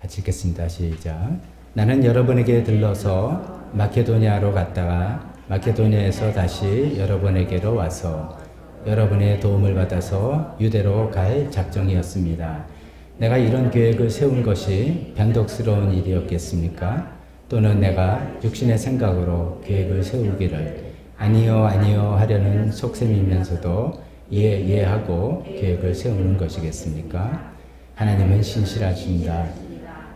같이 읽겠습니다. 시작. 나는 여러분에게 들러서 마케도니아로 갔다가 마케도니아에서 다시 여러분에게로 와서 여러분의 도움을 받아서 유대로 갈 작정이었습니다. 내가 이런 계획을 세운 것이 변덕스러운 일이었겠습니까? 또는 내가 육신의 생각으로 계획을 세우기를 아니요 아니요 하려는 속셈이면서도 예 하고 계획을 세우는 것이겠습니까? 하나님은 신실하십니다.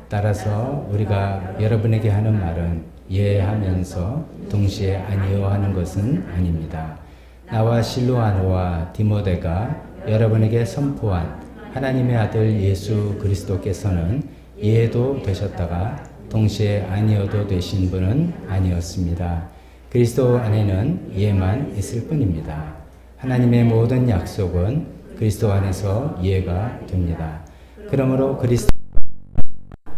따라서 우리가 여러분에게 하는 말은 예 하면서 동시에 아니요 하는 것은 아닙니다. 나와 실로아노와 디모데가 여러분에게 선포한 하나님의 아들 예수 그리스도께서는 예도 되셨다가 동시에 아니어도 되신 분은 아니었습니다. 그리스도 안에는 예만 있을 뿐입니다. 하나님의 모든 약속은 그리스도 안에서 예가 됩니다. 그러므로 그리스도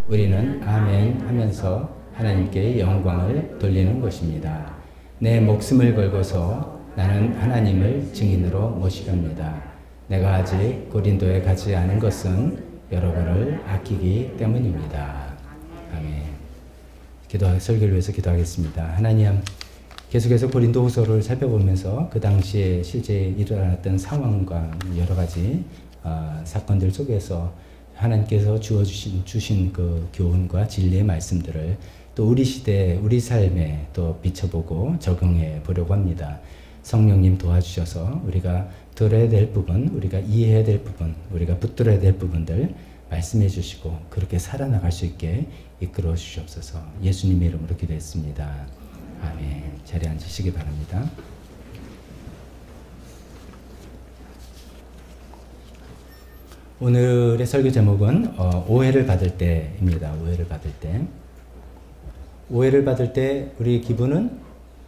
우리는 아멘 하면서 하나님께 영광을 돌리는 것입니다. 내 목숨을 걸고서 나는 하나님을 증인으로 모시렵니다. 내가 아직 고린도에 가지 않은 것은 여러분을 아끼기 때문입니다. 아멘. 설교를 위해서 기도하겠습니다. 하나님, 계속해서 고린도 후서를 살펴보면서 그 당시에 실제 일어났던 상황과 여러 가지 사건들 속에서 하나님께서 주신 그 교훈과 진리의 말씀들을 또 우리 시대, 우리 삶에 또 비춰보고 적용해 보려고 합니다. 성령님 도와주셔서 우리가 들어야 될 부분, 우리가 이해해야 될 부분, 우리가 붙들어야 될 부분들 말씀해 주시고 그렇게 살아나갈 수 있게 이끌어 주시옵소서. 예수님의 이름으로 기도했습니다. 아멘. 자리에 앉으시기 바랍니다. 오늘의 설교 제목은 오해를 받을 때입니다. 오해를 받을 때. 오해를 받을 때 우리 기분은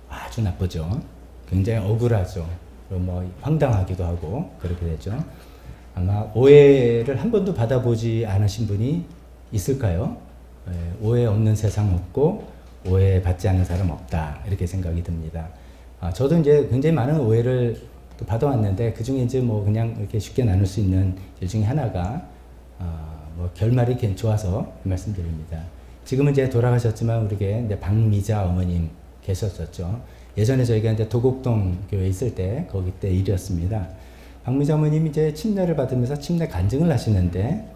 아주 나쁘죠. 굉장히 억울하죠. 그리고 황당하기도 하고 그렇게 되죠. 아마 오해를 한 번도 받아보지 않으신 분이 있을까요? 오해 없는 세상 없고 오해 받지 않는 사람 없다 이렇게 생각이 듭니다. 저도 이제 굉장히 많은 오해를 또 받아왔는데 그 중에 이제 그냥 이렇게 쉽게 나눌 수 있는 일 중에 하나가 결말이 좋아서 말씀드립니다. 지금은 이제 돌아가셨지만 우리게 이제 박미자 어머님 계셨었죠. 예전에 저희가 이제 도곡동 교회 있을 때 거기 때 일이었습니다. 박미자 어머님이 이제 침례를 받으면서 침례 간증을 하시는데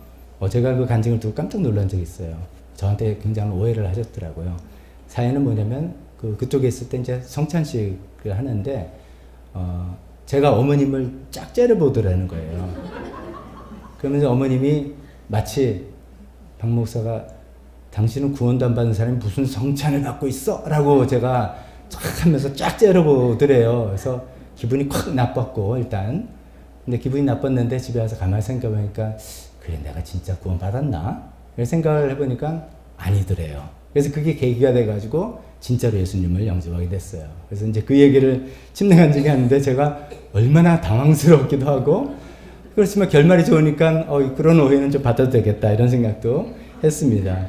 제가 그 간증을 듣고 깜짝 놀란 적이 있어요. 저한테 굉장히 오해를 하셨더라고요. 사연은 뭐냐면 그쪽에 있을 때 이제 성찬식을 하는데 제가 어머님을 짝 째려보더라는 거예요. 그러면서 어머님이 마치 박 목사가 당신은 구원도 안 받은 사람이 무슨 성찬을 받고 있어? 라고 제가 쫙 하면서 쫙 째려보더래요. 그래서 기분이 콱 나빴고 일단 근데 기분이 나빴는데 집에 와서 가만히 생각해보니까 그래 내가 진짜 구원 받았나? 이런 생각을 해보니까 아니더래요. 그래서 그게 계기가 돼가지고 진짜로 예수님을 영접하게 됐어요. 그래서 이제 그 얘기를 침례간증에 하는데 제가 얼마나 당황스럽기도 하고 그렇지만 결말이 좋으니까 그런 오해는 좀 받아도 되겠다 이런 생각도 했습니다.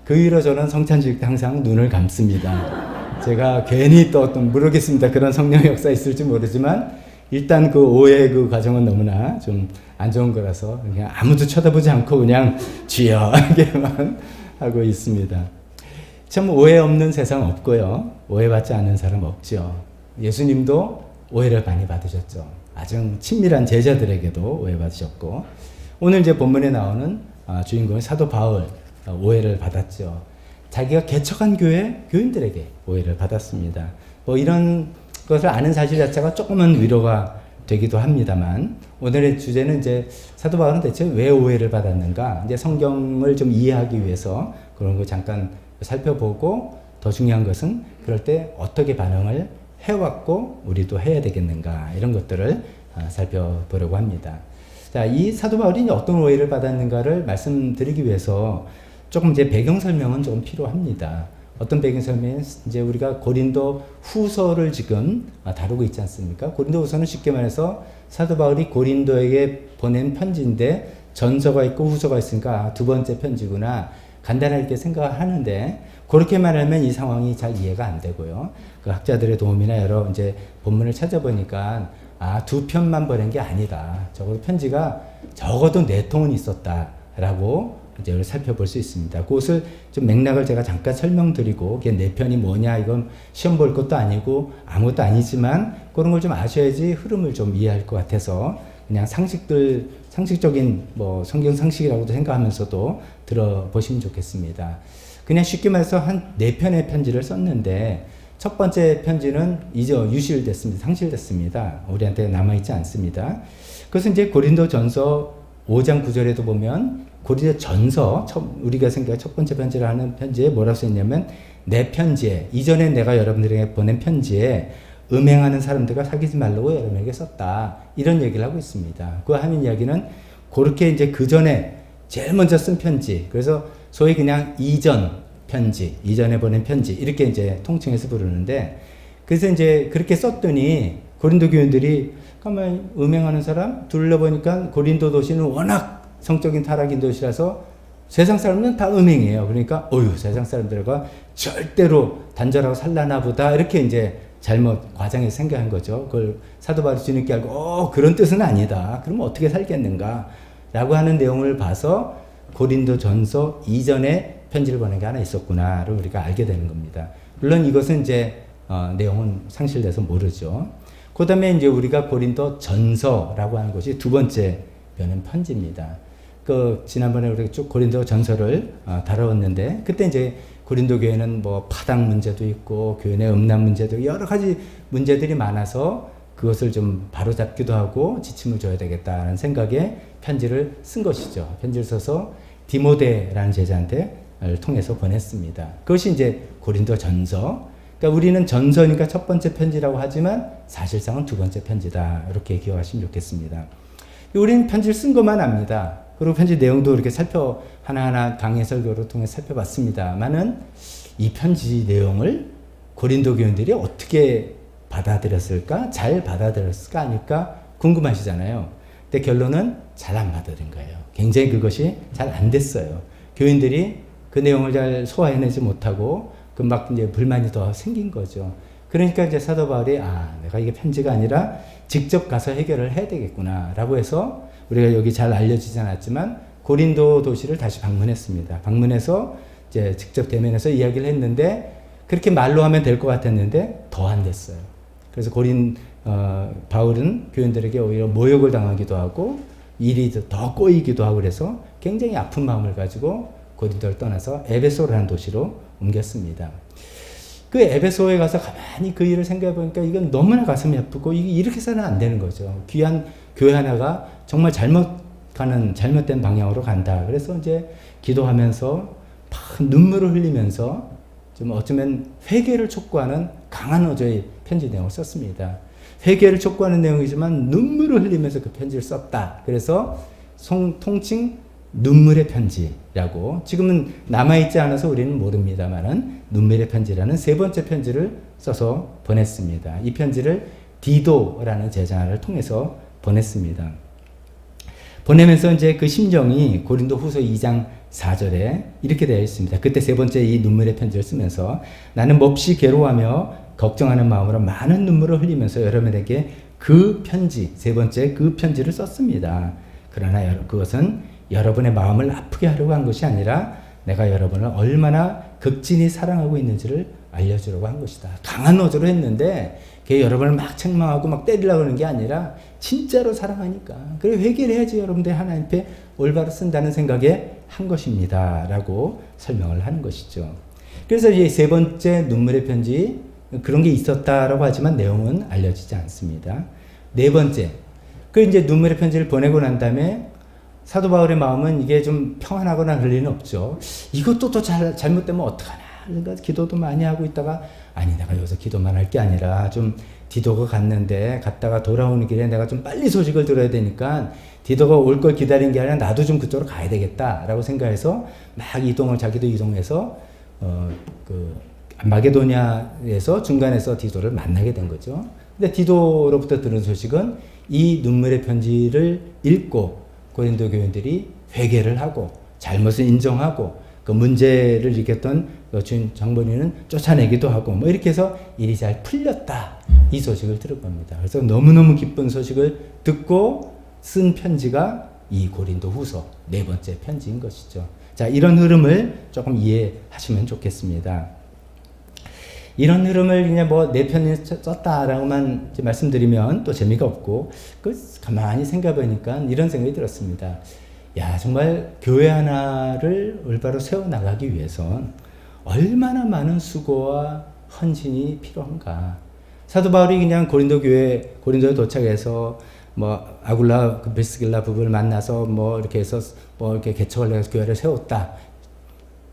그 이후로 저는 성찬식 때 항상 눈을 감습니다. 제가 괜히 또 모르겠습니다. 그런 성령의 역사 있을지 모르지만 일단 그 오해 그 과정은 너무나 좀 안 좋은 거라서 그냥 아무도 쳐다보지 않고 그냥 주여 이렇게만 하고 있습니다. 참 오해 없는 세상 없고요. 오해받지 않는 사람 없죠. 예수님도 오해를 많이 받으셨죠. 아주 친밀한 제자들에게도 오해받으셨고 오늘 이제 본문에 나오는 주인공은 사도 바울 오해를 받았죠. 자기가 개척한 교인들에게 오해를 받았습니다. 이런 것을 아는 사실 자체가 조금은 위로가 되기도 합니다만 오늘의 주제는 이제 사도 바울은 대체 왜 오해를 받았는가? 이제 성경을 좀 이해하기 위해서 그런 거 잠깐 살펴보고 더 중요한 것은 그럴 때 어떻게 반응을 해왔고 우리도 해야 되겠는가 이런 것들을 살펴보려고 합니다. 자, 이 사도 바울이 어떤 오해를 받았는가를 말씀드리기 위해서 조금 이제 배경 설명은 좀 필요합니다. 어떤 배경 설명은 이제 우리가 고린도 후서를 지금 다루고 있지 않습니까? 고린도 후서는 쉽게 말해서 사도 바울이 고린도에게 보낸 편지인데 전서가 있고 후서가 있으니까 두 번째 편지구나 간단하게 생각하는데 그렇게 말하면 이 상황이 잘 이해가 안 되고요. 그 학자들의 도움이나 여러 이제 본문을 찾아보니까 두 편만 보낸 게 아니다. 적어도 편지가 적어도 4통은 있었다라고 이제 살펴볼 수 있습니다. 그것을 좀 맥락을 제가 잠깐 설명드리고, 그게 내 편이 뭐냐, 이건 시험 볼 것도 아니고 아무것도 아니지만 그런 걸 좀 아셔야지 흐름을 좀 이해할 것 같아서 그냥 상식적인 뭐 성경 상식이라고도 생각하면서도 들어보시면 좋겠습니다. 그냥 쉽게 말해서 한 4편의 편지를 썼는데, 첫 번째 편지는 이제 유실됐습니다. 상실됐습니다. 우리한테 남아있지 않습니다. 그것은 이제 고린도전서 5장 9절에도 보면 고린도전서, 우리가 생각한 첫 번째 편지를 하는 편지에 뭐라고 써있냐면, 내 편지에, 이전에 내가 여러분들에게 보낸 편지에 음행하는 사람들과 사귀지 말라고 여러분에게 썼다, 이런 얘기를 하고 있습니다. 그 하는 이야기는 그렇게 이제 그 전에 제일 먼저 쓴 편지, 그래서 소위 그냥 이전 편지, 이전에 보낸 편지, 이렇게 이제 통칭해서 부르는데, 그래서 이제 그렇게 썼더니 고린도 교인들이 가만히 음행하는 사람 둘러보니까 고린도 도시는 워낙 성적인 타락인 도시라서 세상 사람은 다 음행이에요. 그러니까 어휴, 세상 사람들과 절대로 단절하고 살라나 보다, 이렇게 이제 잘못 과장해서 생각한 거죠. 그걸 사도 바울이 뒤늦게 알고 그런 뜻은 아니다, 그러면 어떻게 살겠는가 라고 하는 내용을 봐서 고린도전서 이전에 편지를 보낸 게 하나 있었구나를 우리가 알게 되는 겁니다. 물론 이것은 이제 내용은 상실돼서 모르죠. 그 다음에 이제 우리가 고린도전서라고 하는 것이 두 번째 변은 편지입니다. 지난번에 우리가 쭉 고린도전서를 다뤄왔는데, 그때 이제 고린도 교회는 뭐 파당 문제도 있고 교회 내 음란 문제도 있고 여러 가지 문제들이 많아서 그것을 좀 바로잡기도 하고 지침을 줘야 되겠다는 생각에 편지를 쓴 것이죠. 편지를 써서 디모데라는 제자한테 통해서 보냈습니다. 그것이 이제 고린도전서. 그러니까 우리는 전서니까 첫 번째 편지라고 하지만 사실상은 두 번째 편지다, 이렇게 기억하시면 좋겠습니다. 우리는 편지를 쓴 것만 압니다. 그리고 편지 내용도 이렇게 하나하나 강의 설교를 통해 살펴봤습니다만은 이 편지 내용을 고린도 교인들이 어떻게 받아들였을까, 잘 받아들였을까 하니까 궁금하시잖아요. 근데 결론은 잘 안 받아들인 거예요. 굉장히 그것이 잘 안 됐어요. 교인들이 그 내용을 잘 소화해내지 못하고 막 이제 불만이 더 생긴 거죠. 그러니까 이제 사도 바울이 내가 이게 편지가 아니라 직접 가서 해결을 해야 되겠구나라고 해서, 우리가 여기 잘 알려지지 않았지만 고린도 도시를 다시 방문했습니다. 방문해서 이제 직접 대면해서 이야기를 했는데, 그렇게 말로 하면 될 것 같았는데 더 안 됐어요. 그래서 바울은 교인들에게 오히려 모욕을 당하기도 하고 일이 더 꼬이기도 하고, 그래서 굉장히 아픈 마음을 가지고 고린도를 떠나서 에베소라는 도시로 옮겼습니다. 그 에베소에 가서 가만히 그 일을 생각해 보니까 이건 너무나 가슴이 아프고, 이게 이렇게 해서는 안 되는 거죠. 귀한 교회 하나가 정말 잘못된 방향으로 간다. 그래서 이제 기도하면서 막 눈물을 흘리면서 좀 어쩌면 회개를 촉구하는 강한 어조의 편지 내용을 썼습니다. 회개를 촉구하는 내용이지만 눈물을 흘리면서 그 편지를 썼다. 그래서 통칭 눈물의 편지라고, 지금은 남아있지 않아서 우리는 모릅니다만은 눈물의 편지라는 세 번째 편지를 써서 보냈습니다. 이 편지를 디도라는 제자를 통해서 보냈습니다. 보내면서 이제 그 심정이 고린도 후서 2장 4절에 이렇게 되어 있습니다. 그때 세 번째 이 눈물의 편지를 쓰면서, 나는 몹시 괴로워하며 걱정하는 마음으로 많은 눈물을 흘리면서 여러분에게 그 편지, 세 번째 그 편지를 썼습니다. 그러나 그것은 여러분의 마음을 아프게 하려고 한 것이 아니라 내가 여러분을 얼마나 극진히 사랑하고 있는지를 알려주려고 한 것이다. 강한 어조로 했는데 그게 여러분을 막 책망하고 막 때리려고 하는 게 아니라 진짜로 사랑하니까. 그래 회개를 해야지 여러분들 하나님 앞에 올바로 쓴다는 생각에 한 것입니다. 라고 설명을 하는 것이죠. 그래서 이 세 번째 눈물의 편지, 그런 게 있었다라고 하지만 내용은 알려지지 않습니다. 네 번째, 이제 눈물의 편지를 보내고 난 다음에 사도 바울의 마음은 이게 좀 평안하거나 그럴 리는 없죠. 이것도 또 잘못되면 어떡하나. 그러니까 기도도 많이 하고 있다가, 내가 여기서 기도만 할 게 아니라 좀 디도가 갔다가 돌아오는 길에 내가 좀 빨리 소식을 들어야 되니까 디도가 올 걸 기다린 게 아니라 나도 좀 그쪽으로 가야 되겠다라고 생각해서 막 자기도 이동해서 마게도냐에서 중간에서 디도를 만나게 된 거죠. 근데 디도로부터 들은 소식은 이 눈물의 편지를 읽고 고린도 교인들이 회개를 하고 잘못을 인정하고 그 문제를 일으켰던 주인 장본인은 쫓아내기도 하고 이렇게 해서 일이 잘 풀렸다, 이 소식을 들은 겁니다. 그래서 너무너무 기쁜 소식을 듣고 쓴 편지가 이 고린도 후서 네 번째 편지인 것이죠. 자, 이런 흐름을 조금 이해하시면 좋겠습니다. 이런 흐름을 그냥 뭐 내 편에 썼다라고만 이제 말씀드리면 또 재미가 없고, 그 가만히 생각해보니까 이런 생각이 들었습니다. 야, 정말 교회 하나를 올바로 세워나가기 위해선 얼마나 많은 수고와 헌신이 필요한가. 사도 바울이 그냥 고린도에 도착해서 뭐 아굴라, 브리스길라 부부를 만나서 뭐 이렇게 해서 뭐 이렇게 개척을 해서 교회를 세웠다.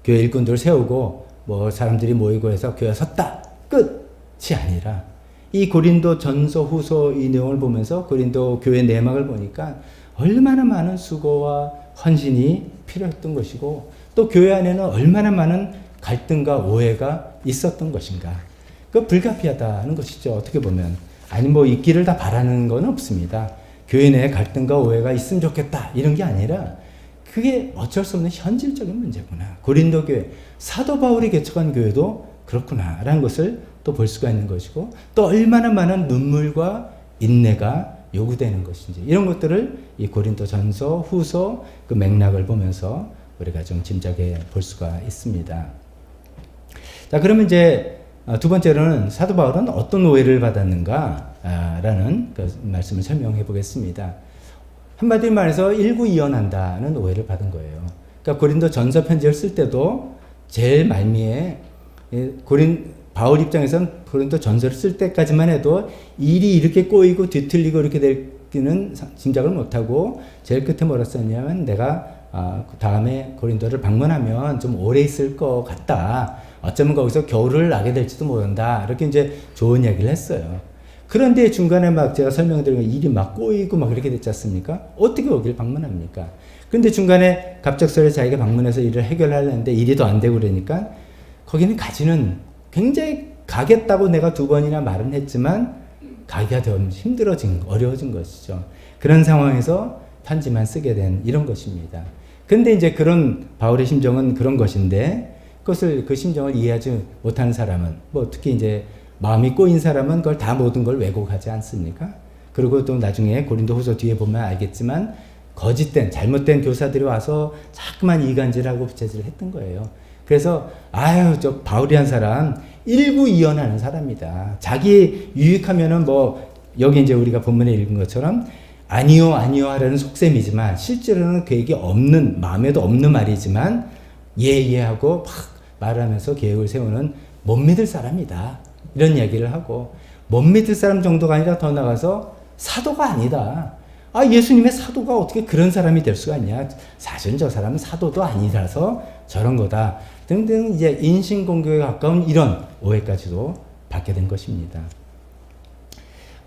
교회 일꾼들을 세우고 뭐 사람들이 모이고 해서 교회가 섰다. 끝이 아니라 이 고린도 전서 후서 이 내용을 보면서 고린도 교회 내막을 보니까 얼마나 많은 수고와 헌신이 필요했던 것이고, 또 교회 안에는 얼마나 많은 갈등과 오해가 있었던 것인가. 그 불가피하다는 것이죠. 어떻게 보면. 아니 뭐 있기를 다 바라는 건 없습니다. 교회 내에 갈등과 오해가 있으면 좋겠다 이런 게 아니라 그게 어쩔 수 없는 현실적인 문제구나. 고린도 교회, 사도 바울이 개척한 교회도 그렇구나 라는 것을 또 볼 수가 있는 것이고, 또 얼마나 많은 눈물과 인내가 요구되는 것인지, 이런 것들을 이 고린도 전서 후서 그 맥락을 보면서 우리가 좀 짐작해 볼 수가 있습니다. 자, 그러면 이제 두 번째로는 사도 바울은 어떤 오해를 받았는가 라는 그 말씀을 설명해 보겠습니다. 한마디로 말해서 일구이연한다는 오해를 받은 거예요. 그러니까 고린도 전서 편지를 쓸 때도 제일 말미에 바울 입장에서는 고린도 전서를 쓸 때까지만 해도 일이 이렇게 꼬이고 뒤틀리고 이렇게 될지는 짐작을 못하고 제일 끝에 뭐라 썼냐면, 내가 다음에 고린도를 방문하면 좀 오래 있을 것 같다. 어쩌면 거기서 겨울을 나게 될지도 모른다. 이렇게 이제 좋은 얘기를 했어요. 그런데 중간에 막 제가 설명드린 일이 막 꼬이고 막 이렇게 됐지 않습니까? 어떻게 거기를 방문합니까? 근데 중간에 갑작스레 자기가 방문해서 일을 해결하려는데 일이 더 안 되고 그러니까 거기는 가지는 굉장히 가겠다고 내가 2번이나 말은 했지만 가기가 더 어려워진 것이죠. 그런 상황에서 편지만 쓰게 된 이런 것입니다. 근데 이제 그런 바울의 심정은 그런 것인데, 그 심정을 이해하지 못하는 사람은, 뭐 특히 이제 마음이 꼬인 사람은 그걸 다 모든 걸 왜곡하지 않습니까? 그리고 또 나중에 고린도 후서 뒤에 보면 알겠지만 거짓된, 잘못된 교사들이 와서 자꾸만 이간질하고 부채질을 했던 거예요. 그래서 저 바울이란 사람 일구이연하는 사람이다. 자기 유익하면은 뭐 여기 이제 우리가 본문에 읽은 것처럼 아니요 하라는 속셈이지만 실제로는 그에게 없는, 마음에도 없는 말이지만 하고 막 말하면서 계획을 세우는 못 믿을 사람이다. 이런 얘기를 하고, 못 믿을 사람 정도가 아니라 더 나가서 사도가 아니다. 예수님의 사도가 어떻게 그런 사람이 될 수가 있냐. 사실 저 사람은 사도도 아니라서 저런 거다. 등등 이제 인신공격에 가까운 이런 오해까지도 받게 된 것입니다.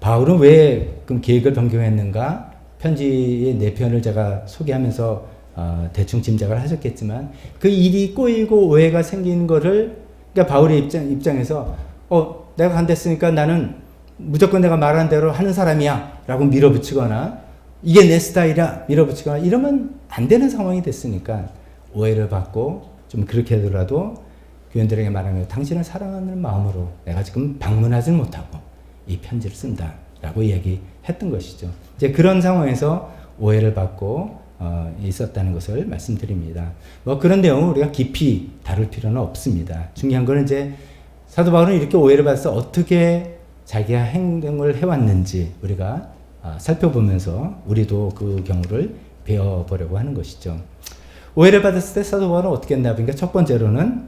바울은 왜 그럼 계획을 변경했는가? 편지의 4편을 제가 소개하면서 대충 짐작을 하셨겠지만, 그 일이 꼬이고 오해가 생긴 거를, 그러니까 바울의 입장에서 내가 간댔으니까 나는 무조건 내가 말한 대로 하는 사람이야 라고 밀어붙이거나 이게 내 스타일이야 밀어붙이거나 이러면 안 되는 상황이 됐으니까 오해를 받고, 좀 그렇게 하더라도 교인들에게 말하면 당신을 사랑하는 마음으로 내가 지금 방문하지 못하고 이 편지를 쓴다 라고 얘기했던 것이죠. 이제 그런 상황에서 오해를 받고 있었다는 것을 말씀드립니다. 뭐 그런 내용을 우리가 깊이 다룰 필요는 없습니다. 중요한 거는 이제 사도 바울은 이렇게 오해를 받아서 어떻게 자기가 행동을 해왔는지 우리가 살펴보면서 우리도 그 경우를 배워보려고 하는 것이죠. 오해를 받았을 때 사도 바울은 어떻게 했나 보니까 첫 번째로는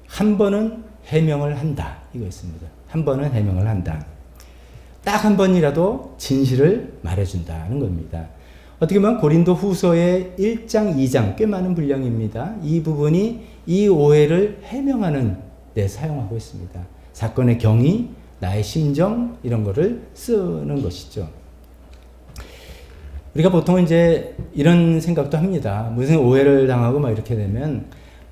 한 번은 해명을 한다. 이거 있습니다. 한 번은 해명을 한다. 딱 한 번이라도 진실을 말해준다는 겁니다. 어떻게 보면 고린도 후서의 1장, 2장 꽤 많은 분량입니다. 이 부분이 이 오해를 해명하는 데 사용하고 있습니다. 사건의 경위, 나의 심정 이런 거를 쓰는 것이죠. 우리가 보통 이제 이런 생각도 합니다. 무슨 오해를 당하고 막 이렇게 되면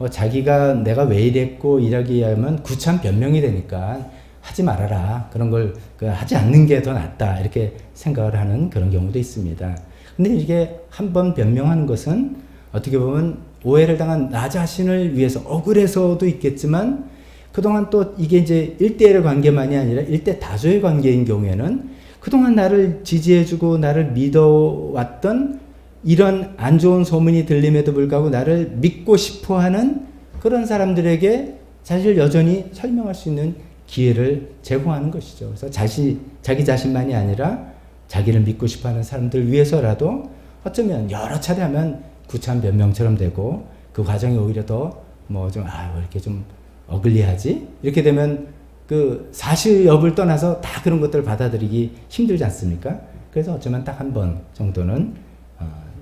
자기가 내가 왜 이랬고 이라기 하면 구차한 변명이 되니까 하지 말아라. 그런 걸 하지 않는 게 더 낫다. 이렇게 생각을 하는 그런 경우도 있습니다. 근데 이게 한번 변명하는 것은 어떻게 보면 오해를 당한 나 자신을 위해서 억울해서도 있겠지만, 그동안 또 이게 이제 1대1의 관계만이 아니라 1대 다수의 관계인 경우에는 그동안 나를 지지해주고 나를 믿어왔던 이런 안 좋은 소문이 들림에도 불구하고 나를 믿고 싶어 하는 그런 사람들에게 사실 여전히 설명할 수 있는 기회를 제공하는 것이죠. 그래서 자기 자신만이 아니라 자기를 믿고 싶어 하는 사람들 위해서라도 어쩌면 여러 차례 하면 구차한 변명처럼 되고 그 과정이 오히려 더 뭐 좀 왜 이렇게 좀 어글리하지? 이렇게 되면 그 사실 여부를 떠나서 다 그런 것들을 받아들이기 힘들지 않습니까? 그래서 어쩌면 딱 한 번 정도는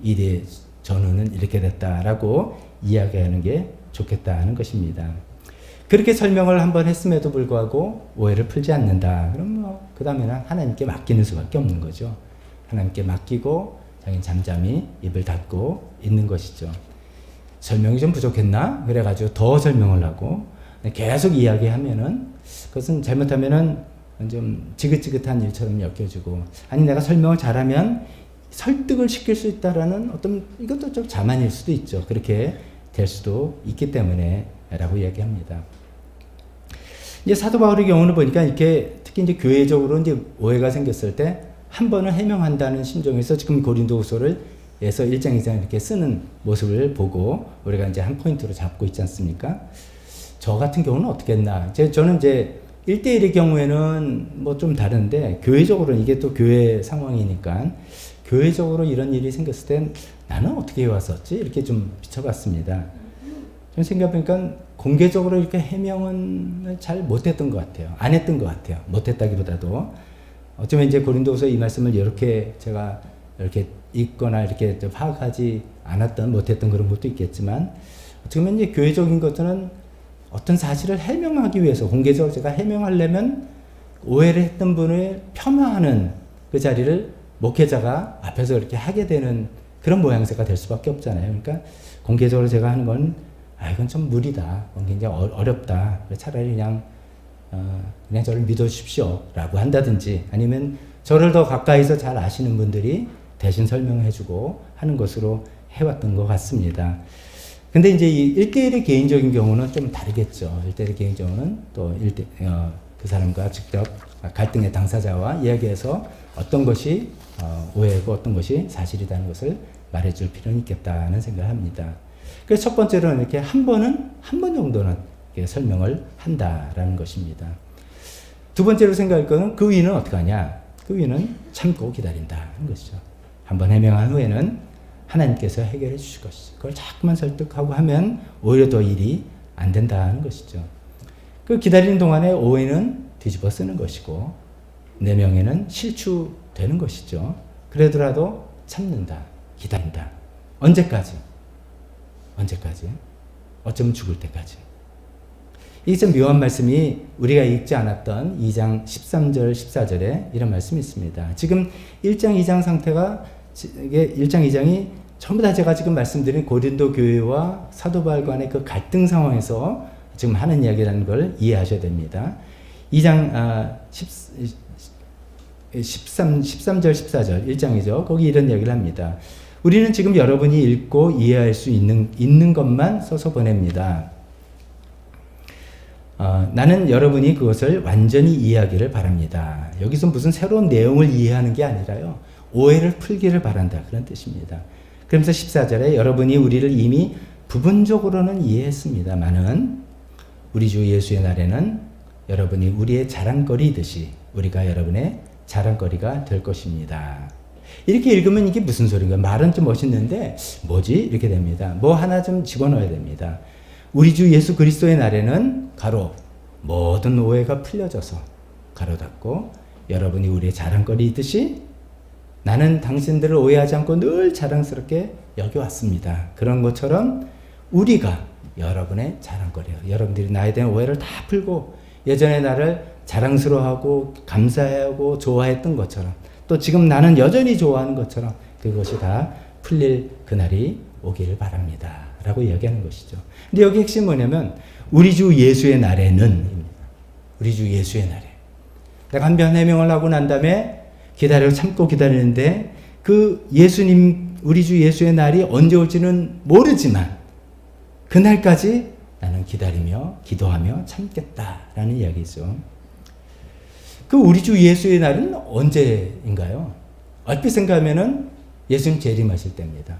일의 전후는 이렇게 됐다라고 이야기하는 게 좋겠다는 것입니다. 그렇게 설명을 한번 했음에도 불구하고 오해를 풀지 않는다. 그럼 뭐 그 다음에는 하나님께 맡기는 수밖에 없는 거죠. 하나님께 맡기고 자기는 잠잠히 입을 닫고 있는 것이죠. 설명이 좀 부족했나? 그래가지고 더 설명을 하고 계속 이야기하면은 그것은 잘못하면은 좀 지긋지긋한 일처럼 여겨지고, 아니 내가 설명을 잘하면 설득을 시킬 수 있다라는 어떤, 이것도 좀 자만일 수도 있죠. 그렇게 될 수도 있기 때문에 라고 이야기합니다. 이제 사도 바울의 경우는 보니까 이렇게 특히 이제 교회적으로 이제 오해가 생겼을 때 한 번은 해명한다는 심정에서 지금 고린도후서를 에서 1장 2장 이렇게 쓰는 모습을 보고 우리가 이제 한 포인트로 잡고 있지 않습니까? 저 같은 경우는 어떻게 했나? 저는 이제 1대1의 경우에는 뭐 좀 다른데, 교회적으로는 이게 또 교회 상황이니까 교회적으로 이런 일이 생겼을 땐 나는 어떻게 해왔었지? 이렇게 좀 비춰봤습니다. 좀 생각해보니까 공개적으로 이렇게 해명은 잘 못했던 것 같아요. 안 했던 것 같아요. 못했다기보다도 어쩌면 이제 고린도후서 이 말씀을 이렇게 제가 이렇게 읽거나 이렇게 파악하지 않았던, 못했던 그런 것도 있겠지만, 어떻게 보면 이제 교회적인 것들은 어떤 사실을 해명하기 위해서 공개적으로 제가 해명하려면 오해를 했던 분을 폄하하는 그 자리를 목회자가 앞에서 이렇게 하게 되는 그런 모양새가 될 수밖에 없잖아요. 그러니까 공개적으로 제가 하는 건 이건 좀 무리다, 굉장히 어렵다, 차라리 그냥 저를 믿어주십시오 라고 한다든지, 아니면 저를 더 가까이서 잘 아시는 분들이 대신 설명해주고 하는 것으로 해왔던 것 같습니다. 근데 이제 이 1대1의 개인적인 경우는 좀 다르겠죠. 1대1의 개인 경우는 또 그 사람과 직접 갈등의 당사자와 이야기해서 어떤 것이 오해고 어떤 것이 사실이라는 것을 말해줄 필요는 있겠다는 생각을 합니다. 그래서 첫 번째로는 이렇게 한 번 정도는 이렇게 설명을 한다라는 것입니다. 두 번째로 생각할 것은 그 위는 어떻게 하냐? 그 위는 참고 기다린다는 것이죠. 한번 해명한 후에는 하나님께서 해결해 주실 것이죠. 그걸 자꾸만 설득하고 하면 오히려 더 일이 안 된다는 것이죠. 그 기다리는 동안에 오해는 뒤집어 쓰는 것이고 내 명예는 실추되는 것이죠. 그러더라도 참는다, 기다린다. 언제까지? 어쩌면 죽을 때까지. 이게 좀 묘한 말씀이 우리가 읽지 않았던 2장 13절, 14절에 이런 말씀이 있습니다. 지금 1장, 2장 상태가, 이게 1장, 2장이 전부 다 제가 지금 말씀드린 고린도 교회와 사도 바울 간의 그 갈등 상황에서 지금 하는 이야기라는 걸 이해하셔야 됩니다. 2장 13절, 14절, 1장이죠. 거기 이런 이야기를 합니다. 우리는 지금 여러분이 읽고 이해할 수 있는 것만 써서 보냅니다. 나는 여러분이 그것을 완전히 이해하기를 바랍니다. 여기서 무슨 새로운 내용을 이해하는 게 아니라요, 오해를 풀기를 바란다, 그런 뜻입니다. 그러면서 14절에 여러분이 우리를 이미 부분적으로는 이해했습니다마는 우리 주 예수의 날에는 여러분이 우리의 자랑거리듯이 우리가 여러분의 자랑거리가 될 것입니다. 이렇게 읽으면 이게 무슨 소리인가? 말은 좀 멋있는데 뭐지? 이렇게 됩니다. 뭐 하나 좀 집어넣어야 됩니다. 우리 주 예수 그리스도의 날에는 가로 모든 오해가 풀려져서 가로 닫고 여러분이 우리의 자랑거리이듯이 나는 당신들을 오해하지 않고 늘 자랑스럽게 여겨왔습니다. 그런 것처럼 우리가 여러분의 자랑거리예요. 여러분들이 나에 대한 오해를 다 풀고 예전에 나를 자랑스러워하고 감사하고 좋아했던 것처럼, 또 지금 나는 여전히 좋아하는 것처럼 그것이 다 풀릴 그날이 오기를 바랍니다 라고 이야기하는 것이죠. 근데 여기 핵심이 뭐냐면 우리 주 예수의 날에는, 우리 주 예수의 날에 내가 한 번 해명을 하고 난 다음에 참고 기다리는데 그 예수님, 우리 주 예수의 날이 언제 올지는 모르지만 그날까지 나는 기다리며 기도하며 참겠다라는 이야기죠. 그 우리 주 예수의 날은 언제인가요? 얼핏 생각하면은 예수님 재림하실 때입니다.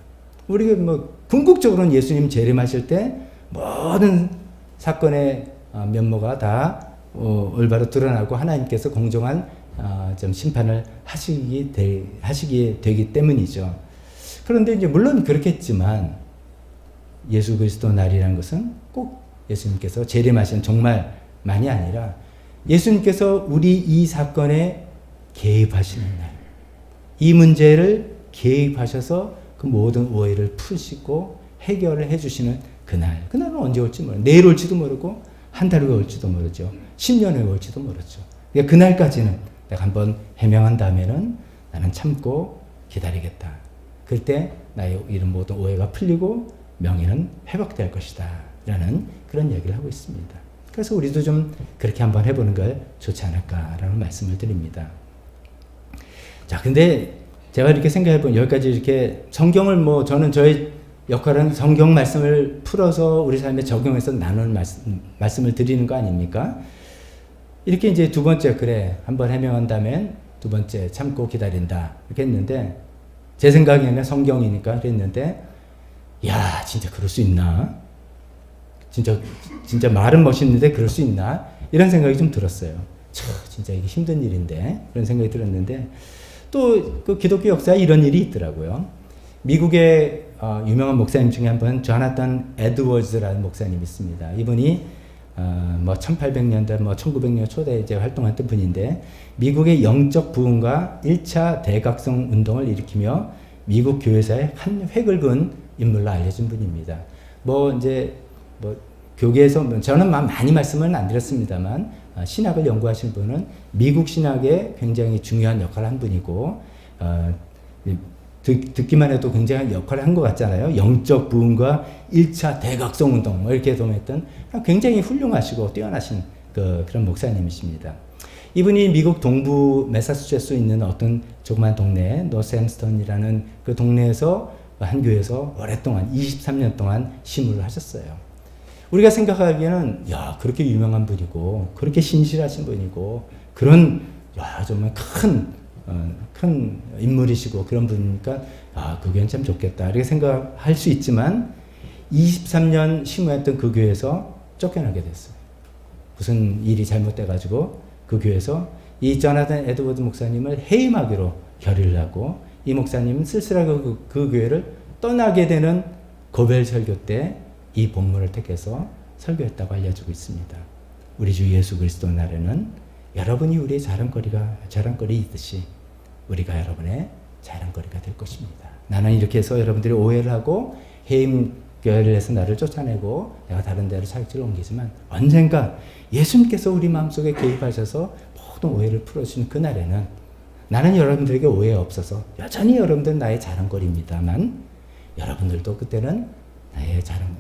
우리가 뭐 궁극적으로는 예수님 재림하실 때 모든 사건의 면모가 다 올바로 드러나고 하나님께서 공정한 좀 심판을 하시게 되기 때문이죠. 그런데 이제 물론 그렇겠지만 예수 그리스도 날이라는 것은 꼭 예수님께서 재림하신 정말만이 아니라 예수님께서 우리 이 사건에 개입하시는 날, 이 문제를 개입하셔서 그 모든 오해를 푸시고 해결을 해주시는 그날, 그날은 언제 올지 모르고 내일 올지도 모르고 한 달 후에 올지도 모르죠. 10년 후에 올지도 모르죠. 그러니까 그날까지는 내가 한번 해명한 다음에는 나는 참고 기다리겠다. 그때 나의 이런 모든 오해가 풀리고 명예는 회복될 것이다 라는 그런 얘기를 하고 있습니다. 그래서 우리도 좀 그렇게 한번 해보는 걸 좋지 않을까라는 말씀을 드립니다. 자, 근데 제가 이렇게 생각해보면 여기까지 이렇게 성경을 뭐 저는 저의 역할은 성경 말씀을 풀어서 우리 삶에 적용해서 나누는 말씀을 드리는 거 아닙니까? 이렇게 이제 두 번째, 그래, 한번 해명한다면 두 번째, 참고 기다린다. 이렇게 했는데, 제 생각에는 성경이니까 그랬는데, 야, 진짜 그럴 수 있나? 진짜 말은 멋있는데 그럴 수 있나? 이런 생각이 좀 들었어요. 진짜 이게 힘든 일인데. 그런 생각이 들었는데, 또 그 기독교 역사에 이런 일이 있더라고요. 미국의 유명한 목사님 중에 한 분, 조나탄 에드워즈라는 목사님이 있습니다. 이분이 뭐 1800년대, 뭐 1900년 초대에 이제 활동했던 분인데, 미국의 영적 부흥과 1차 대각성 운동을 일으키며 미국 교회사의 한 획을 그은 인물로 알려진 분입니다. 뭐 이제 뭐 교계에서 저는 많이 말씀은 안 드렸습니다만, 신학을 연구하신 분은 미국 신학에 굉장히 중요한 역할을 한 분이고, 듣기만 해도 굉장히 역할을 한 것 같잖아요. 영적 부흥과 1차 대각성 운동, 뭐 이렇게 도움했던 굉장히 훌륭하시고 뛰어나신 그런 목사님이십니다. 이분이 미국 동부 매사추세츠에 있는 어떤 조그만 동네, 노스햄스턴이라는 그 동네에서 한 교회에서 오랫동안 23년 동안 심우를 하셨어요. 우리가 생각하기에는 야, 그렇게 유명한 분이고 그렇게 신실하신 분이고 그런 정말 큰 인물이시고 그런 분이니까 그 교회는 참 좋겠다 이렇게 생각할 수 있지만 23년 심우했던 그 교회에서 쫓겨나게 됐어요. 무슨 일이 잘못돼가지고 그 교회에서 이 조나탄 에드워드 목사님을 해임하기로 결의를 하고 이 목사님은 쓸쓸하게 그 교회를 떠나게 되는 고별 설교 때 이 본문을 택해서 설교했다고 알려지고 있습니다. 우리 주 예수 그리스도 날에는 여러분이 우리의 자랑거리이듯이 우리가 여러분의 자랑거리가 될 것입니다. 나는 이렇게 해서 여러분들이 오해를 하고 해임 결의를 해서 나를 쫓아내고 내가 다른 데로 사역지를 옮기지만 언젠가 예수님께서 우리 마음속에 개입하셔서 모든 오해를 풀어주시는 그날에는 나는 여러분들에게 오해 없어서 여전히 여러분들은 나의 자랑거리입니다만 여러분들도 그때는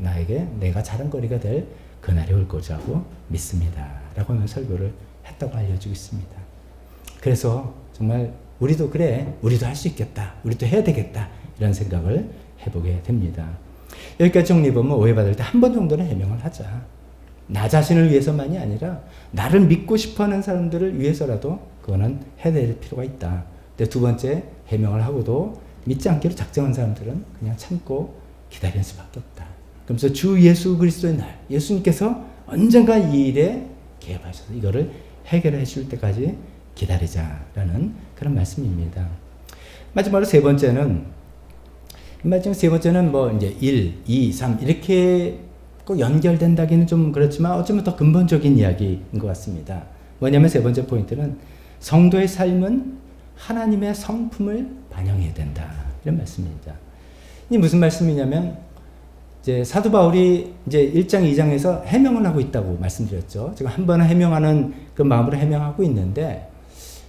나에게 내가 자랑거리가 될 그날이 올 거라고 믿습니다. 라고 하면 설교를 했다고 알려지고 있습니다. 그래서 정말 우리도 우리도 할 수 있겠다. 우리도 해야 되겠다. 이런 생각을 해보게 됩니다. 여기까지 정리해보면 오해받을 때 한 번 정도는 해명을 하자. 나 자신을 위해서만이 아니라 나를 믿고 싶어하는 사람들을 위해서라도 그거는 해낼 필요가 있다. 근데 두 번째 해명을 하고도 믿지 않기로 작정한 사람들은 그냥 참고 기다리는 수밖에 없다. 그러면서 주 예수 그리스도의 날, 예수님께서 언젠가 이 일에 개입하셔서 이거를 해결해 줄 때까지 기다리자라는 그런 말씀입니다. 마지막으로 세 번째는 뭐 이제 1, 2, 3 이렇게 꼭 연결된다기는 좀 그렇지만 어쩌면 더 근본적인 이야기인 것 같습니다. 뭐냐면 세 번째 포인트는 성도의 삶은 하나님의 성품을 반영해야 된다. 이런 말씀입니다. 이 무슨 말씀이냐면 이제 사도 바울이 이제 1장, 2장에서 해명을 하고 있다고 말씀드렸죠. 제가 한 번은 해명하는 그 마음으로 해명하고 있는데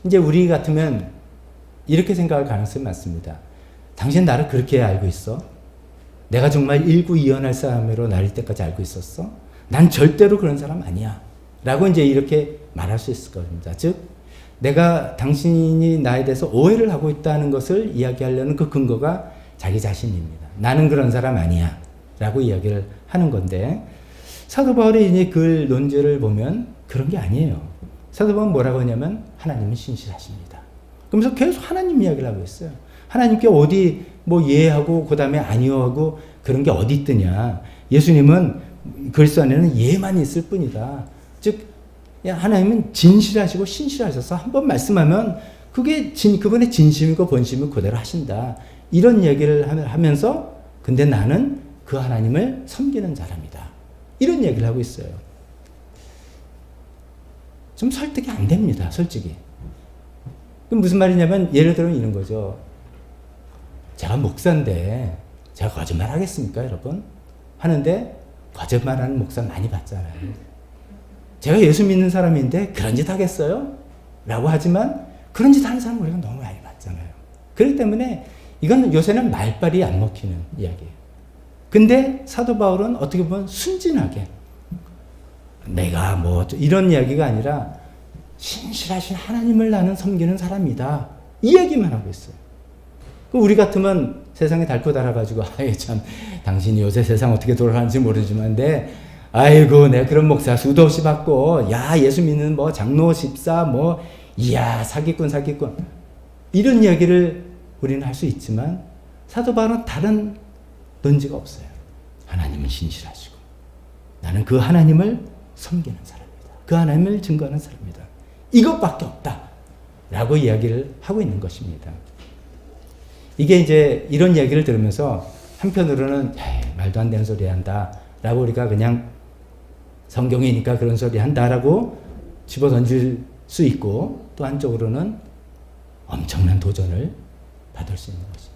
이제 우리 같으면 이렇게 생각할 가능성이 많습니다. 당신 나를 그렇게 알고 있어? 내가 정말 일구이연할 사람으로 나릴 때까지 알고 있었어? 난 절대로 그런 사람 아니야. 라고 이제 이렇게 말할 수 있을 겁니다. 즉, 내가 당신이 나에 대해서 오해를 하고 있다는 것을 이야기하려는 그 근거가 자기 자신입니다. 나는 그런 사람 아니야. 라고 이야기를 하는 건데, 사도 바울의 이제 글 논지를 보면 그런 게 아니에요. 사도 바울은 뭐라고 하냐면, 하나님은 신실하십니다. 그러면서 계속 하나님 이야기를 하고 있어요. 하나님께 어디 뭐 예하고 그 다음에 아니요하고 그런 게 어디 있더냐. 예수님은 그리스도 안에는 예만 있을 뿐이다. 즉 하나님은 진실하시고 신실하셔서 한번 말씀하면 그게 그분의 진심이고 본심을 그대로 하신다. 이런 얘기를 하면서 근데 나는 그 하나님을 섬기는 사람이다. 이런 얘기를 하고 있어요. 좀 설득이 안 됩니다. 솔직히. 그럼 무슨 말이냐면 예를 들어 이런 거죠. 제가 목사인데 제가 거짓말 하겠습니까, 여러분? 하는데 거짓말하는 목사 많이 봤잖아요. 제가 예수 믿는 사람인데 그런 짓 하겠어요? 라고 하지만 그런 짓 하는 사람 우리가 너무 많이 봤잖아요. 그렇기 때문에 이건 요새는 말빨이 안 먹히는 이야기예요. 근데 사도 바울은 어떻게 보면 순진하게 내가 뭐 이런 이야기가 아니라 신실하신 하나님을 나는 섬기는 사람이다. 이 얘기만 하고 있어요. 우리 같으면 세상에 달고 달아가지고 아이 참 당신이 요새 세상 어떻게 돌아가는지 모르지만 아이고 내가 그런 목사 수도 없이 받고 야 예수 믿는 뭐 장로 집사 뭐 이야 사기꾼 이런 이야기를 우리는 할 수 있지만 사도 바울은 다른 논지가 없어요. 하나님은 신실하시고 나는 그 하나님을 섬기는 사람이다. 그 하나님을 증거하는 사람이다. 이것밖에 없다. 라고 이야기를 하고 있는 것입니다. 이게 이제 이런 이야기를 들으면서 한편으로는 말도 안 되는 소리 한다. 라고 우리가 그냥 성경이니까 그런 소리 한다라고 집어 던질 수 있고 또 한쪽으로는 엄청난 도전을 받을 수 있는 것입니다.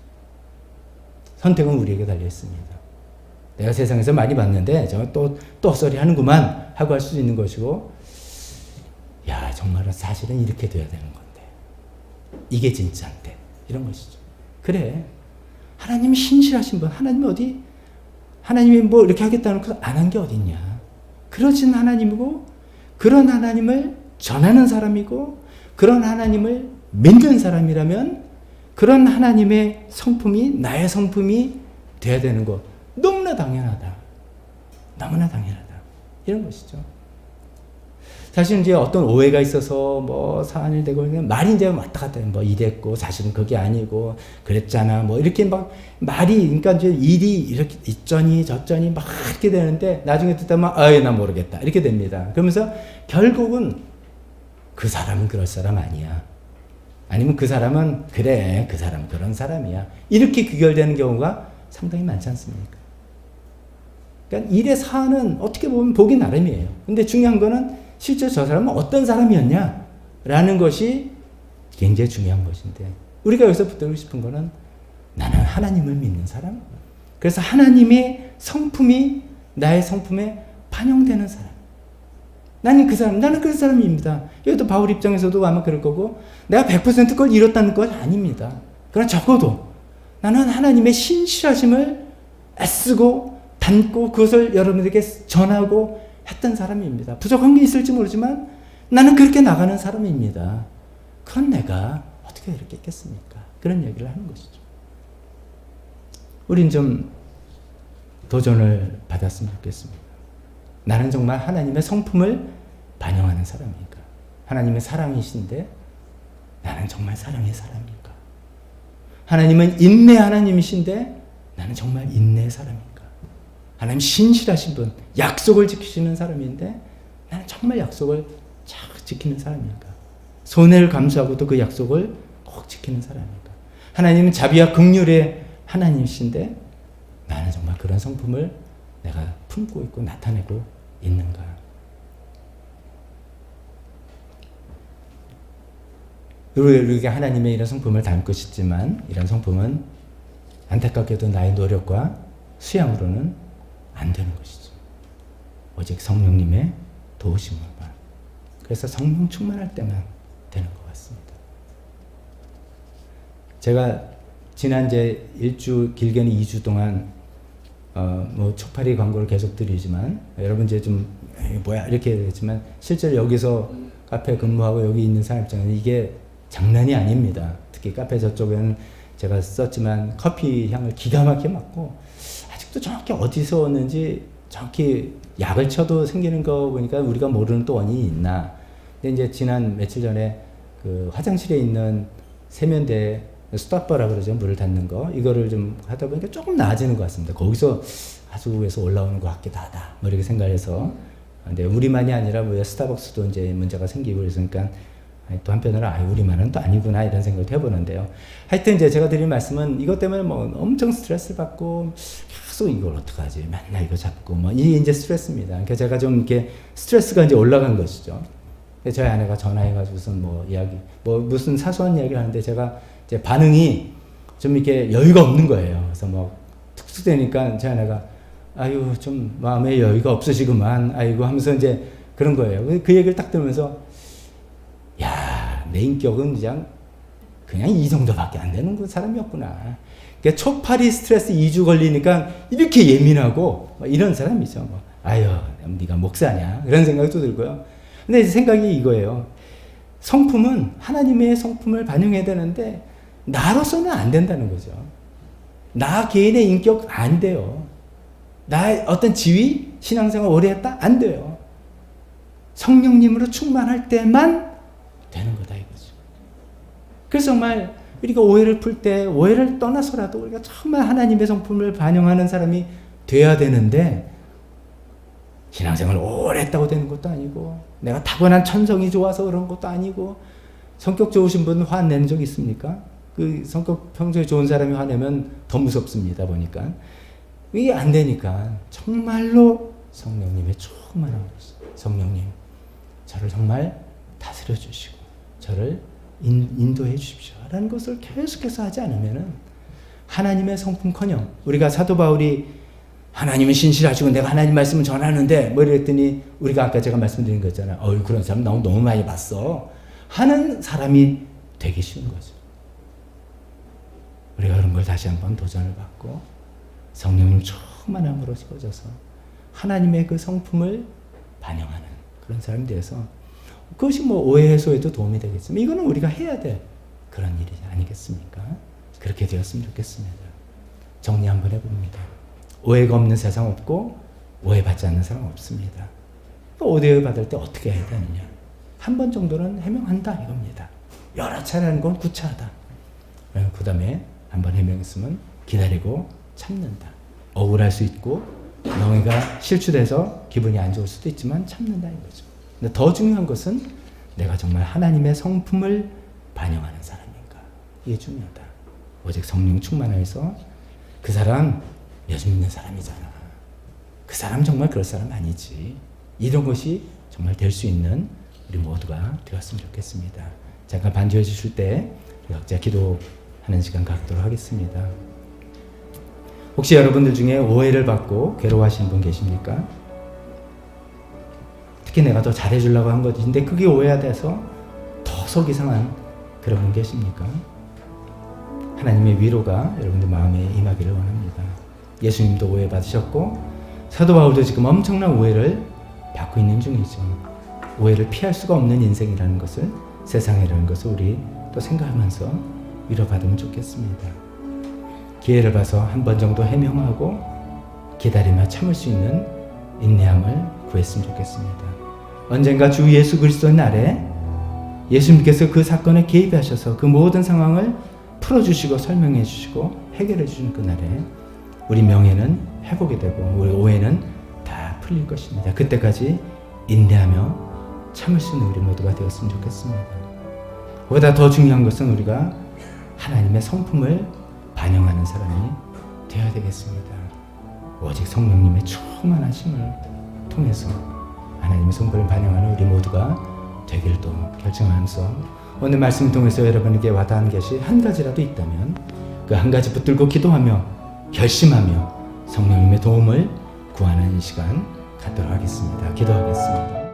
선택은 우리에게 달려 있습니다. 내가 세상에서 많이 봤는데 저 또 헛소리 하는구만 하고 할 수 있는 것이고 야 정말은 사실은 이렇게 돼야 되는 건데 이게 진짜인데 이런 것이죠. 그래 하나님이 신실하신 분 하나님이 어디 하나님이 뭐 이렇게 하겠다는 거 안 한 게 어딨냐. 그러신 하나님이고 그런 하나님을 전하는 사람이고 그런 하나님을 믿는 사람이라면 그런 하나님의 성품이 나의 성품이 돼야 되는 거 너무나 당연하다. 너무나 당연하다. 이런 것이죠. 사실 이제 어떤 오해가 있어서 뭐 사안이 되고 말이 이제 왔다 갔다 뭐 이랬고 사실은 그게 아니고 그랬잖아 뭐 이렇게 막 말이 그러니까 이제 일이 이렇게 있더니 저쩌니 막 이렇게 되는데 나중에 듣다 보면 아이 나 모르겠다 이렇게 됩니다. 그러면서 결국은 그 사람은 그럴 사람 아니야. 아니면 그 사람은 그래 그 사람 그런 사람이야. 이렇게 귀결되는 경우가 상당히 많지 않습니까? 그러니까 일의 사안은 어떻게 보면 보기 나름이에요. 근데 중요한 거는 실제 저 사람은 어떤 사람이었냐 라는 것이 굉장히 중요한 것인데 우리가 여기서 붙들고 싶은 거는 나는 하나님을 믿는 사람 그래서 하나님의 성품이 나의 성품에 반영되는 사람 나는 그런 사람입니다. 이것도 바울 입장에서도 아마 그럴 거고 내가 100% 그걸 이뤘다는 건 아닙니다. 그러나 적어도 나는 하나님의 신실하심을 애쓰고 담고 그것을 여러분에게 전하고 했던 사람입니다. 부족한 게 있을지 모르지만 나는 그렇게 나가는 사람입니다. 그런 내가 어떻게 이렇게 있겠습니까? 그런 얘기를 하는 것이죠. 우린 좀 도전을 받았으면 좋겠습니다. 나는 정말 하나님의 성품을 반영하는 사람입니까? 하나님의 사랑이신데 나는 정말 사랑의 사람입니까? 하나님은 인내 하나님이신데 나는 정말 인내의 사람입니까? 하나님 신실하신 분, 약속을 지키시는 사람인데 나는 정말 약속을 잘 지키는 사람입니까? 손해를 감수하고도 그 약속을 꼭 지키는 사람입니까? 하나님은 자비와 긍휼의 하나님이신데 나는 정말 그런 성품을 내가 품고 있고 나타내고 있는가? 우리가 하나님의 이런 성품을 담고 싶지만 이런 성품은 안타깝게도 나의 노력과 수양으로는 안 되는 것이죠. 오직 성령님의 도우심으로만. 그래서 성령 충만할 때만 되는 것 같습니다. 제가 지난 이제 1주 길게는 2주 동안 뭐 초파리 광고를 계속 드리지만 여러분 이제 좀 뭐야 이렇게 되지만 실제로 여기서 카페 근무하고 여기 있는 사람 입장에는 이게 장난이 아닙니다. 특히 카페 저쪽에는 제가 썼지만 커피 향을 기가 막히게 맡고 아직도 정확히 어디서 왔는지 정확히 약을 쳐도 생기는 거 보니까 우리가 모르는 또 원인이 있나. 근데 이제 지난 며칠 전에 그 화장실에 있는 세면대 스토퍼라 그러죠. 물을 닫는 거. 이거를 좀 하다 보니까 조금 나아지는 것 같습니다. 거기서 아주 위에서 올라오는 것 같기도 하다. 뭐 이렇게 생각해서. 근데 우리만이 아니라 뭐 스타벅스도 이제 문제가 생기고 그러니까 또 한편으로 우리만은 또 아니구나 이런 생각도 해보는데요. 하여튼 이제 제가 드린 말씀은 이것 때문에 뭐 엄청 스트레스를 받고 계속 이걸 어떡하지? 맨날 이거 잡고 뭐 이게 이제 스트레스입니다. 그러니까 제가 좀 이렇게 스트레스가 이제 올라간 것이죠. 저희 아내가 전화해가지고선 뭐 이야기, 뭐 무슨 사소한 이야기를 하는데 제가 이제 반응이 좀 이렇게 여유가 없는 거예요. 그래서 뭐 툭툭 되니까 제 아내가 아유 좀 마음에 여유가 없으시구만 아이고 하면서 이제 그런 거예요. 그 얘기를 딱 들으면서 야, 내 인격은 그냥 이 정도밖에 안 되는 그 사람이었구나. 그러니까 초파리 스트레스 2주 걸리니까 이렇게 예민하고 이런 사람이죠. 뭐. 아유, 네가 목사냐? 이런 생각도 들고요. 근데 생각이 이거예요. 성품은 하나님의 성품을 반영해야 되는데 나로서는 안 된다는 거죠. 나 개인의 인격 안 돼요. 나의 어떤 지위, 신앙생활 오래 했다? 안 돼요. 성령님으로 충만할 때만 되는 거다 이거죠. 그래서 정말 우리가 오해를 풀 때 오해를 떠나서라도 우리가 정말 하나님의 성품을 반영하는 사람이 돼야 되는데 신앙생활 오래 했다고 되는 것도 아니고 내가 타고난 천성이 좋아서 그런 것도 아니고 성격 좋으신 분 화내는 적 있습니까? 그 성격 평소에 좋은 사람이 화내면 더 무섭습니다 보니까 이게 안 되니까 정말로 성령님의 충만함으로써 성령님 저를 정말 다스려 주시고 저를 인도해 주십시오 라는 것을 계속해서 하지 않으면은 하나님의 성품커녕 우리가 사도 바울이 하나님은 신실하시고 내가 하나님 말씀을 전하는데 뭐 이랬더니 우리가 아까 제가 말씀드린 거 있잖아요. 그런 사람 너무 많이 봤어 하는 사람이 되기 쉬운 거죠. 우리가 그런 걸 다시 한번 도전을 받고 성령님 충만함으로 채워져서 하나님의 그 성품을 반영하는 그런 사람이 돼서 그것이 뭐 오해 해소에도 도움이 되겠지만 이거는 우리가 해야 될 그런 일이 아니겠습니까? 그렇게 되었으면 좋겠습니다. 정리 한번 해봅니다. 오해가 없는 세상 없고 오해받지 않는 사람 없습니다. 오해 받을 때 어떻게 해야 되느냐? 한 번 정도는 해명한다 이겁니다. 여러 차례 하는 건 구차하다. 그 다음에 한 번 해명했으면 기다리고 참는다. 억울할 수 있고 명예가 실추돼서 기분이 안 좋을 수도 있지만 참는다 이거죠. 근데 더 중요한 것은 내가 정말 하나님의 성품을 반영하는 사람인가. 이게 중요하다. 오직 성령 충만해서 그 사람 예수 믿는 사람이잖아. 그 사람 정말 그럴 사람 아니지. 이런 것이 정말 될 수 있는 우리 모두가 되었으면 좋겠습니다. 잠깐 반주해 주실 때 각자 기도하는 시간 갖도록 하겠습니다. 혹시 여러분들 중에 오해를 받고 괴로워하시는 분 계십니까? 특히 내가 더 잘해주려고 한 것인데 그게 오해가 돼서 더 속이 상한 그런 분 계십니까? 하나님의 위로가 여러분들 마음에 임하기를 원합니다. 예수님도 오해받으셨고 사도 바울도 지금 엄청난 오해를 받고 있는 중이죠. 오해를 피할 수가 없는 인생이라는 것을 세상이라는 것을 우리 또 생각하면서 위로받으면 좋겠습니다. 기회를 봐서 한 번 정도 해명하고 기다리며 참을 수 있는 인내함을 구했으면 좋겠습니다. 언젠가 주 예수 그리스도의 날에 예수님께서 그 사건에 개입하셔서 그 모든 상황을 풀어주시고 설명해 주시고 해결해 주시는 그날에 우리 명예는 회복이 되고 우리 오해는 다 풀릴 것입니다. 그때까지 인내하며 참을 수 있는 우리 모두가 되었으면 좋겠습니다. 그보다 더 중요한 것은 우리가 하나님의 성품을 반영하는 사람이 되어야 되겠습니다. 오직 성령님의 충만하심을 통해서 하나님의 성품을 반영하는 우리 모두가 되기를 또 결정하면서 오늘 말씀을 통해서 여러분에게 와닿은 것이 한 가지라도 있다면 그 한 가지 붙들고 기도하며 결심하며 성령님의 도움을 구하는 이 시간 갖도록 하겠습니다. 기도하겠습니다.